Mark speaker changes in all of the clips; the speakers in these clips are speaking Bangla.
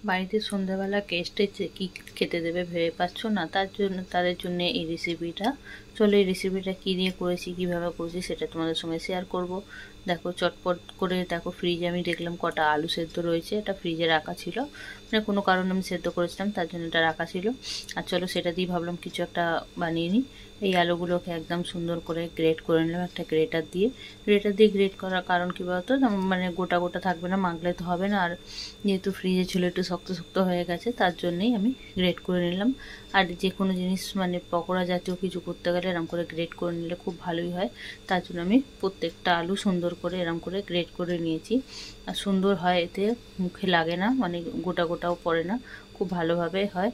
Speaker 1: বাড়িতে সন্ধ্যাবেলা গেস্টে কি খেতে দেবে ভেবে পাচ্ছ না, তাদের জন্য এই রেসিপিটা। চলো এই রেসিপিটা কী দিয়ে করেছি, কীভাবে করেছি সেটা তোমাদের সঙ্গে শেয়ার করব। দেখো চটপট করে, দেখো ফ্রিজে আমি দেখলাম কটা আলু সেদ্ধ রয়েছে, এটা ফ্রিজে রাখা ছিল, মানে কোনো কারণে আমি সেদ্ধ করেছিলাম তার জন্য এটা রাখা ছিল। আর চলো সেটা দিয়ে ভাবলাম কিছু একটা বানিয়ে নিই। এই আলুগুলোকে একদম সুন্দর করে গ্রেট করে নিলাম একটা গ্রেটার দিয়ে। গ্রেট করার কারণ কী বলতো, মানে গোটা গোটা থাকবে না, মাখলে তো হবে না। আর যেহেতু ফ্রিজে ছিল একটু শক্ত শক্ত হয়ে গেছে, তার জন্যই আমি গ্রেট করে নিলাম। আর যে কোনো জিনিস মানে পকোড়া জাতীয় কিছু করতে গেলে এরকম করে গ্রেট করে নিলে খুব ভালোই হয়। তার জন্য আমি প্রত্যেকটা আলু সুন্দর করে এরকম করে গ্রেট করে নিয়েছি। আর সুন্দর হয়, এতে মুখে লাগে না, মানে গোটা গোটাও পড়ে না, খুব ভালোভাবে হয়।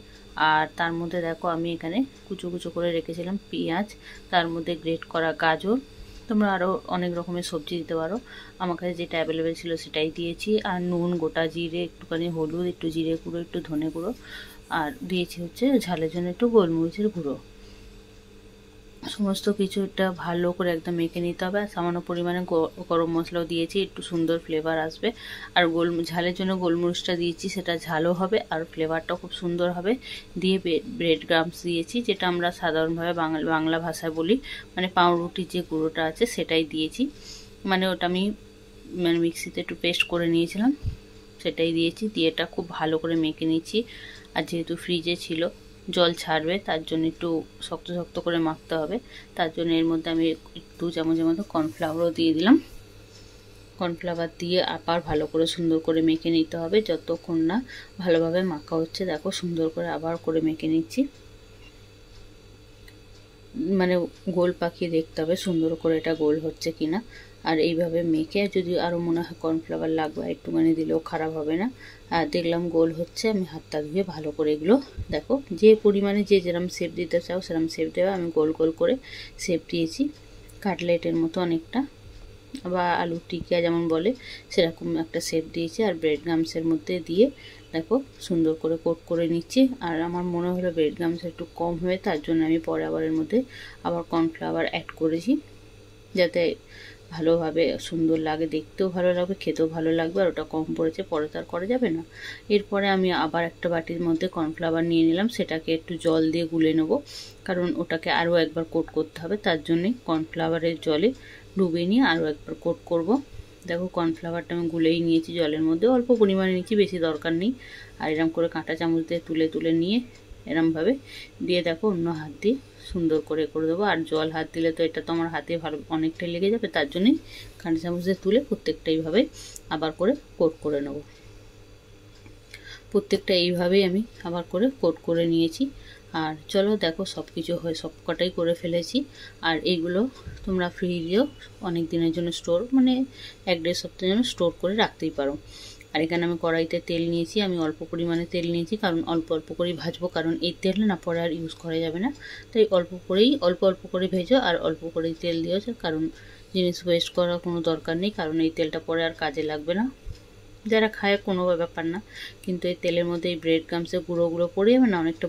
Speaker 1: আর তার মধ্যে দেখো আমি এখানে কুচো কুচো করে রেখেছিলাম পেঁয়াজ, তার মধ্যে গ্রেট করা গাজর, তোমরা আরও অনেক রকমের সবজি দিতে পারো, আমার কাছে যেটা অ্যাভেলেবেল ছিল সেটাই দিয়েছি। আর নুন, গোটা জিরে, একটুখানি হলুদ, একটু জিরে গুঁড়ো, একটু ধনে গুঁড়ো, আর দিয়েছি হচ্ছে ঝালের জন্য একটু গোলমরিচের গুঁড়ো। সমস্ত কিছুটা ভালো করে একদম মেখে নিতে হবে। আর সামান্য পরিমাণে গরম মশলাও দিয়েছি, একটু সুন্দর ফ্লেভার আসবে। আর ঝালের জন্য গোলমরিচটা দিয়েছি, সেটা ঝালও হবে আর ফ্লেভারটাও খুব সুন্দর হবে। দিয়ে ব্রেড ক্রাম্বস দিয়েছি, যেটা আমরা সাধারণভাবে বাংলা ভাষায় বলি, মানে পাউরুটির যে গুঁড়োটা আছে সেটাই দিয়েছি। মানে ওটা আমি মিক্সিতে একটু পেস্ট করে নিয়েছিলাম, সেটাই দিয়েছি। দিয়ে এটা খুব ভালো করে মেখে নিয়েছি। আর যেহেতু ফ্রিজে ছিল, জল ছাড়বে, তার জন্য একটু শক্ত শক্ত করে মাখতে হবে। তার জন্য এর মধ্যে আমি 2 চামচের মতো কর্নফ্লাওয়ারও দিয়ে দিলাম। কর্নফ্লাওয়ার দিয়ে আবার ভালো করে সুন্দর করে মেখে নিতে হবে, যতক্ষণ না ভালোভাবে মাখা হচ্ছে। দেখো সুন্দর করে আবার করে মেখে নিচ্ছি, মানে গোল পাকিয়ে দেখতে হবে সুন্দর করে এটা গোল হচ্ছে কিনা। আর এইভাবে মেখে যদি আরও মনে হয় কর্নফ্লাওয়ার লাগবে একটুখানি দিলেও খারাপ হবে না। আর দেখলাম গোল হচ্ছে, আমি হাতটা ধুয়ে ভালো করে এগুলো দেখো যে পরিমাণে যে যেরকম শেপ দিতে চাও সেরকম শেপ দেওয়া। আমি গোল গোল করে শেপ দিয়েছি, কাটলেটের মতো অনেকটা, বা আলুর টিকিয়া যেমন বলে সেরকম একটা শেপ দিয়েছি। আর ব্রেড ক্রাম্বসের মধ্যে দিয়ে দেখো সুন্দর করে কোট করে নিচ্ছি। আর আমার মনে হলো ব্রেড ক্রাম্বস একটু কম হয়ে, তার জন্য আমি পরে আবার এর মধ্যে আবার কর্নফ্লাওয়ার অ্যাড করেছি, যাতে ভালোভাবে সুন্দর লাগে, দেখতেও ভালো লাগবে, খেতেও ভালো লাগবে। আর ওটা কম পড়েছে, পরে তো আর করা যাবে না। এরপরে আমি আবার একটা বাটির মধ্যে কর্নফ্লাওয়ার নিয়ে নিলাম, সেটাকে একটু জল দিয়ে গুলে নেব, কারণ ওটাকে আরও একবার কোট করতে হবে। তার জন্যই কর্নফ্লাওয়ারের জলে ডুবিয়ে নিয়ে আরও একবার কোট করব। দেখো কর্নফ্লাওয়ারটা আমি গুলেই নিয়েছি, জলের মধ্যে অল্প পরিমাণে নিয়েছি, বেশি দরকার নেই। আর এরম করে কাঁটা চামচ দিয়ে তুলে তুলে নিয়ে এরমভাবে দিয়ে দেখো অন্য হাত দিয়ে সুন্দর করে করে দেবো। আর জল হাত দিলে তো এটা তো আমার হাতে ভালো অনেকটাই লেগে যাবে, তার জন্যই কাঁটা চামচ দিয়ে তুলে প্রত্যেকটা এইভাবে আবার করে কোট করে নেব। প্রত্যেকটা এইভাবেই আমি আবার করে কোট করে নিয়েছি। আর চলো দেখো সব কিছু হয়ে সব কটাই করে ফেলেছি। আর এইগুলো তোমরা ফ্রিজেও অনেক দিনের জন্য স্টোর, মানে 1-1.5 সপ্তাহের জন্য স্টোর করে রাখতেই পারো। আর এখানে আমি কড়াইতে তেল নিয়েছি, আমি অল্প পরিমাণে তেল নিয়েছি, কারণ অল্প অল্প করেই ভাজবো, কারণ এই তেল না পরে আর ইউজ করা যাবে না। তাই অল্প অল্প করে ভেজো আর অল্প করেই তেল দিয়েছো, কারণ জিনিস ওয়েস্ট করার কোনো দরকার নেই, কারণ এই তেলটা পরে আর কাজে লাগবে না। যারা খায় কোনো ব্যাপার না, কিন্তু এই তেলের মধ্যে এই ব্রেড ক্রাম্বসের গুঁড়ো পড়ে যাবে না, অনেকটা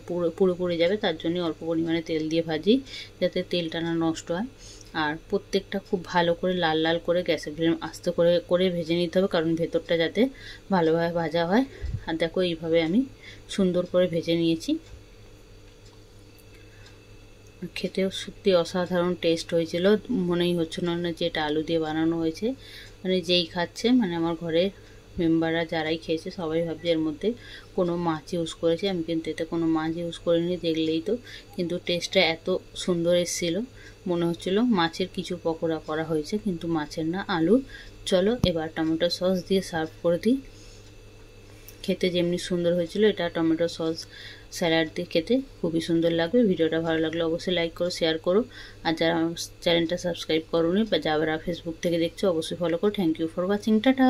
Speaker 1: পুড়ে যাবে। তার জন্য অল্প পরিমাণে তেল দিয়ে ভাজি, যাতে তেলটা না নষ্ট হয়। আর প্রত্যেকটা খুব ভালো করে লাল লাল করে গ্যাসের ফ্লেম আস্তে করে করে ভেজে নিতে হবে, কারণ ভেতরটা যাতে ভালোভাবে ভাজা হয়। আর দেখো এইভাবে আমি সুন্দর করে ভেজে নিয়েছি। খেতেও সত্যি অসাধারণ টেস্ট হয়েছিল, মনেই হচ্ছিল না যে এটা আলু দিয়ে বানানো হয়েছে। মানে যেই খাচ্ছে, মানে আমার ঘরে মেম্বাররা যারাই খেয়েছে সবাই ভাবছে এর মধ্যে কোনো মাছ ইউজ করেছে, আমি কিন্তু এতে কোনো মাছ ইউজ করিনি, দেখলেই তো। কিন্তু টেস্টটা এত সুন্দর এসেছিল, মনে হচ্ছিল মাছের কিছু পকোড়া করা হয়েছে, কিন্তু মাছের না, আলুর। চলো এবার টমেটো সস দিয়ে সার্ভ করে দিই। খেতে যেমনি সুন্দর হয়েছিল, এটা টমেটো সস স্যালাড দিয়ে খেতে খুবই সুন্দর লাগবে। ভিডিওটা ভালো লাগলে অবশ্যই লাইক করো, শেয়ার করো। আর যারা চ্যানেলটা সাবস্ক্রাইব করোনি বা যারা ফেসবুক থেকে দেখছো অবশ্যই ফলো করো। Thank you for watching, tata.